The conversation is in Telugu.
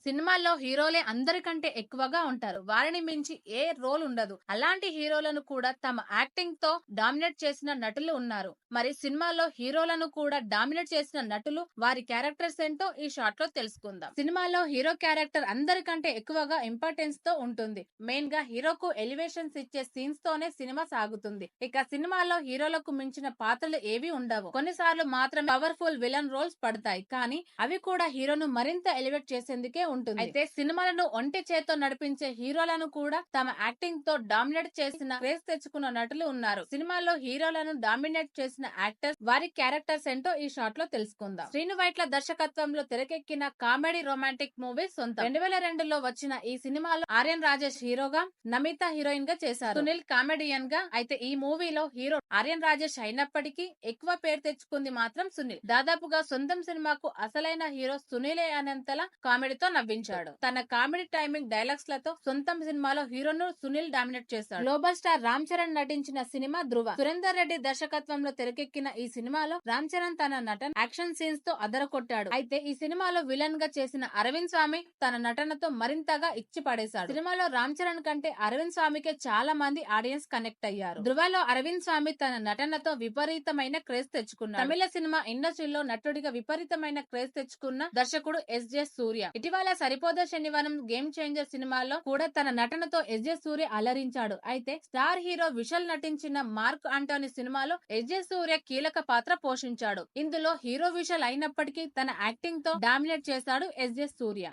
సినిమాల్లో హీరోలే అందరికంటే ఎక్కువగా ఉంటారు. వారిని మించి ఏ రోల్ ఉండదు. అలాంటి హీరోలను కూడా తమ యాక్టింగ్ తో డామినేట్ చేసిన నటులు ఉన్నారు. మరి సినిమాలో హీరోలను కూడా డామినేట్ చేసిన నటులు, వారి క్యారెక్టర్స్ ఏంటో ఈ షార్ట్ లో తెలుసుకుందాం. సినిమాలో హీరో క్యారెక్టర్ అందరికంటే ఎక్కువగా ఇంపార్టెన్స్ తో ఉంటుంది. మెయిన్ గా హీరోకు ఎలివేషన్స్ ఇచ్చే సీన్స్ తోనే సినిమా సాగుతుంది. ఇక సినిమాలో హీరోలకు మించిన పాత్రలు ఏవి ఉండవు. కొన్నిసార్లు మాత్రమే పవర్ఫుల్ విలన్ రోల్స్ పడతాయి. కానీ అవి కూడా హీరోను మరింత ఎలివేట్ చేసేందుకే ఉంటుంది. అయితే సినిమాలను ఒంటి చేత్తో నడిపించే హీరోలను కూడా తమ యాక్టింగ్ తో డామినేట్ చేసిన క్రేజ్ తెచ్చుకున్న నటులు ఉన్నారు. సినిమాలో హీరోలను డామినేట్ చేసిన యాక్టర్స్, వారి క్యారెక్టర్స్ ఏంటో ఈ షార్ట్ లో తెలుసుకుందాం. శ్రీను వైట్ల దర్శకత్వంలో తెరకెక్కిన కామెడీ రొమాంటిక్ మూవీ సొంతం. 2002లో వచ్చిన ఈ సినిమాలో ఆర్యన్ రాజేష్ హీరోగా, నమిత హీరోయిన్ గా చేశారు. సునీల్ కామెడియన్ గా. అయితే ఈ మూవీలో హీరో ఆర్యన్ రాజేష్ అయినప్పటికీ ఎక్కువ పేరు తెచ్చుకుంది మాత్రం సునీల్. దాదాపుగా సొంతం సినిమాకు అసలైన హీరో సునీలే అనేంతలా కామెడీతో నవ్వించాడు. తన కామెడీ టైమింగ్ డైలాగ్స్ లతో సొంతం సినిమాలో హీరోను సునీల్ డామినేట్ చేశాడు. గ్లోబల్ స్టార్ రామ్ చరణ్ నటించిన సినిమా ధృవ. సురేందర్ రెడ్డి దర్శకత్వంలో తెరకెక్కిన ఈ సినిమాలో రామ్ చరణ్ తన నటన, యాక్షన్ సీన్స్ తో అదరకొట్టాడు. అయితే ఈ సినిమాలో విలన్ గా చేసిన అరవింద్ స్వామి తన నటనతో మరింతగా ఇచ్చి పడేశాడు. సినిమాలో రామ్ చరణ్ కంటే అరవింద్ స్వామికే చాలా మంది ఆడియన్స్ కనెక్ట్ అయ్యారు. ధృవలో అరవింద్ స్వామి తన నటనతో విపరీతమైన క్రేజ్ తెచ్చుకున్నాడు. తమిళ సినిమా ఇండస్ట్రీలో నటుడిగా విపరీతమైన క్రేజ్ తెచ్చుకున్న దర్శకుడు ఎస్.జె. సూర్య. ఇటీవల సరిపోద శనివారం, గేమ్ చేంజర్ సినిమాలో కూడా తన నటనతో ఎస్.జె. సూర్య అలరించాడు. అయితే స్టార్ హీరో విశాల్ నటించిన మార్క్ ఆంటోనీ సినిమాలో ఎస్.జె. సూర్య కీలక పాత్ర పోషించాడు. ఇందులో హీరో విశాల్ అయినప్పటికీ తన యాక్టింగ్ తో డామినేట్ చేశాడు ఎస్.జె. సూర్య.